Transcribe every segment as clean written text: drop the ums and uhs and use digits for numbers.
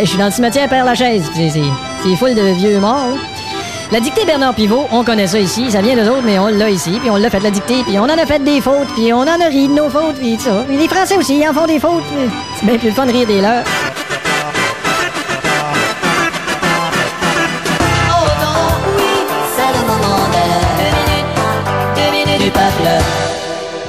Je suis dans le cimetière Père-Lachaise, c'est full de vieux morts. La dictée Bernard Pivot, on connaît ça ici, ça vient d'eux autres, mais on l'a ici, puis on l'a fait la dictée, puis on en a fait des fautes, puis on en a ri de nos fautes, puis tout ça. Puis les Français aussi, ils en font des fautes. C'est bien plus le fun de rire des leurs.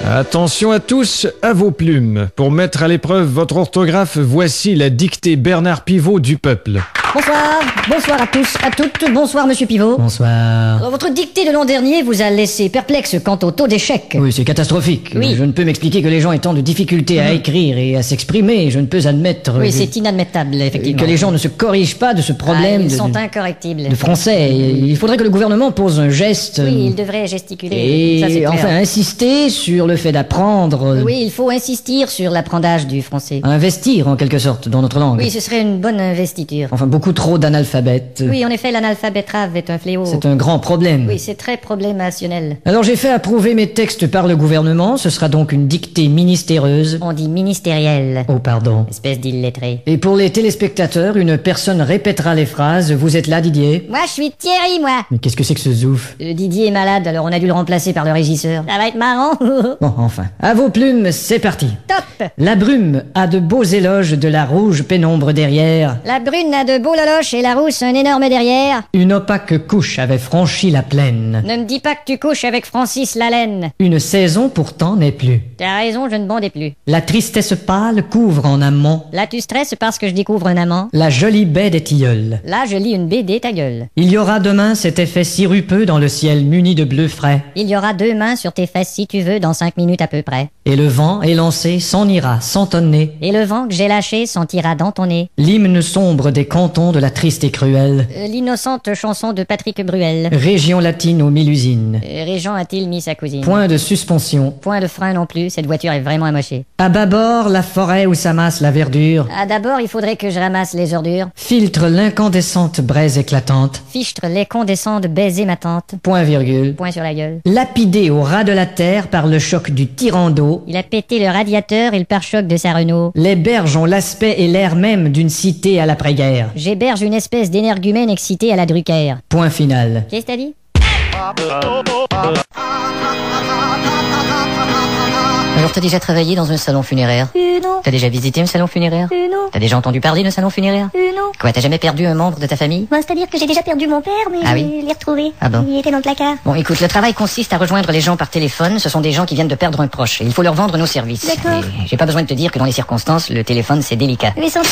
Attention à tous, à vos plumes. Pour mettre à l'épreuve votre orthographe, voici la dictée Bernard Pivot du peuple. Bonsoir, bonsoir à tous, à toutes, bonsoir Monsieur Pivot. Bonsoir. Votre dictée de l'an dernier vous a laissé perplexe quant au taux d'échec. Oui, c'est catastrophique. Oui. Je ne peux m'expliquer que les gens aient tant de difficultés à écrire et à s'exprimer. Je ne peux admettre... Oui, c'est inadmettable, effectivement. Que les gens ne se corrigent pas de ce problème ils sont incorrectibles. de français. Il faudrait que le gouvernement pose un geste... Oui, il devrait gesticuler. Et ça, c'est clair. enfin, insister sur le fait d'apprendre... Oui, il faut insister sur l'apprentissage du français. Investir, en quelque sorte, dans notre langue. Oui, ce serait une bonne investiture. Enfin, beaucoup trop d'analphabètes. Oui, en effet, l'analphabétrave est un fléau. C'est un grand problème. Oui, c'est très problémationnel. Alors j'ai fait approuver mes textes par le gouvernement. Ce sera donc une dictée ministéreuse. On dit ministériel. Oh, pardon. Espèce d'illettré. Et pour les téléspectateurs, une personne répétera les phrases. Vous êtes là, Didier? Moi, je suis Thierry, moi. Mais qu'est-ce que c'est que ce zouf? Didier est malade, alors on a dû le remplacer par le régisseur. Ça va être marrant. Bon, enfin. À vos plumes, c'est parti. Top. La brume a de beaux éloges de la rouge pénombre derrière. La brune a de beaux loloches et la rousse un énorme derrière. Une opaque couche avait franchi la plaine. Ne me dis pas que tu couches avec Francis Lalaine. Une saison pourtant n'est plus. T'as raison, je ne bondais plus. La tristesse pâle couvre en amont Là, tu stresses parce que je découvre un amant. la jolie baie des tilleuls. Là, je lis une BD, ta gueule. Il y aura demain cet effet sirupeux dans le ciel muni de bleu frais. Il y aura 2 mains sur tes fesses si tu veux dans 5 minutes à peu près. Et le vent élancé s'en ira sans tonner. Et le vent que j'ai lâché sentira dans ton nez. L'hymne sombre des cantons de la triste et cruelle L'innocente chanson de Patrick Bruel. région latine aux 1000 usines. Régent a-t-il mis sa cousine? Point de suspension. Point de frein non plus, cette voiture est vraiment amochée. À bâbord, la forêt où s'amasse la verdure Ah, d'abord, il faudrait que je ramasse les ordures. filtre l'incandescente braise éclatante. Fichtre les condescends de baiser ma tante. Point virgule. Point sur la gueule. Lapidé au ras de la terre par le choc du tyran d'eau, Il a pété le radiateur et le pare-choc de sa Renault. les berges ont l'aspect et l'air même d'une cité à l'après-guerre. J'héberge une espèce d'énergumène excité à la Drucker. Point final. Qu'est-ce que t'as dit? Alors t'as déjà travaillé dans un salon funéraire? Non. T'as déjà visité un salon funéraire? Non. T'as déjà entendu parler d'un salon funéraire? Non. Quoi, t'as jamais perdu un membre de ta famille? Bon, c'est-à-dire que j'ai déjà perdu mon père, mais Ah je oui? l'ai retrouvé. Ah bon? Il était dans le placard. Bon, écoute, le travail consiste à rejoindre les gens par téléphone. Ce sont des gens qui viennent de perdre un proche. Et il faut leur vendre nos services. D'accord. Et j'ai pas besoin de te dire que dans les circonstances, le téléphone, c'est délicat. Mais sans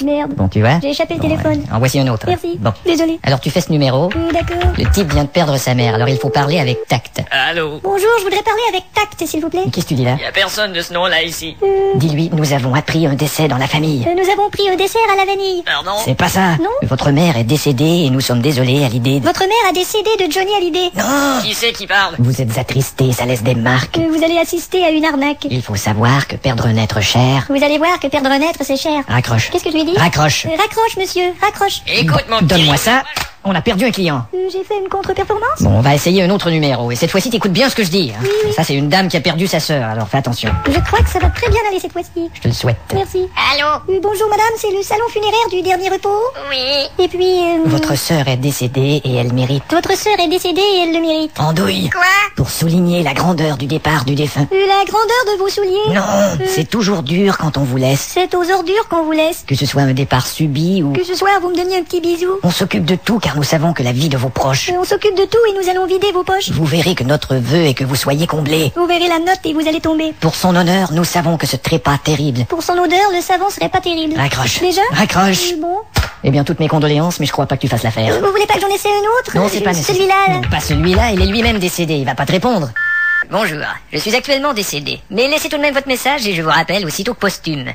merde. Bon, tu vois? J'ai échappé le Bon, téléphone. En voici un autre. Merci. Bon. Désolé. Alors tu fais ce numéro. D'accord. Le type vient de perdre sa mère, alors il faut parler avec tact. Allô? Bonjour, je voudrais parler avec tact, s'il vous plaît. Qu'est-ce que tu dis là? Y a personne de ce nom-là ici. Dis-lui, nous avons appris un décès dans la famille. Nous avons pris un dessert à la vanille. Pardon? C'est pas ça. Non. Votre mère est décédée et nous sommes désolés à l'idée de... Votre mère a décédé de Johnny Hallyday. Non! Qui c'est qui parle? Vous êtes attristés, ça laisse des marques. Vous allez assister à une arnaque. Il faut savoir que perdre un être cher... Vous allez voir que perdre un être, c'est cher. Raccroche. Qu'est-ce que je lui dis? Raccroche. Raccroche, monsieur, raccroche. Écoute, mon petit... Donne-moi ça. On a perdu un client. J'ai fait une contre-performance. Bon, on va essayer un autre numéro. Et cette fois-ci, t'écoutes bien ce que je dis. Hein. Ça, c'est une dame qui a perdu sa sœur, alors fais attention. Je crois que ça va très bien aller cette fois-ci. Je te le souhaite. Merci. Allô? Bonjour madame, c'est le salon funéraire du dernier repos. Oui. Et puis... Votre sœur est décédée et elle mérite... Votre sœur est décédée et elle le mérite. Andouille. Quoi? Pour souligner la grandeur du départ du défunt. La grandeur de vos souliers. Non, c'est toujours dur quand on vous laisse. C'est aux ordures qu'on vous laisse. Que ce soit un départ subi ou... Que ce soir vous me donniez un petit bisou. On s'occupe de tout car nous savons que la vie de vos proches... On s'occupe de tout et nous allons vider vos poches. Vous verrez que notre vœu est que vous soyez comblés. Vous verrez la note et vous allez tomber. Pour son honneur, nous savons que ce trépas terrible... Pour son odeur, le savon serait pas terrible. Raccroche. Déjà? Raccroche. Bon. Eh bien, toutes mes condoléances, mais je crois pas que tu fasses l'affaire. Vous voulez pas que j'en essaie un autre? Non, c'est pas nécessaire. Celui-là, là. Non, pas celui-là, il est lui-même décédé, il va pas te répondre. Bonjour, je suis actuellement décédé. Mais laissez tout de même votre message et je vous rappelle aussitôt que posthume.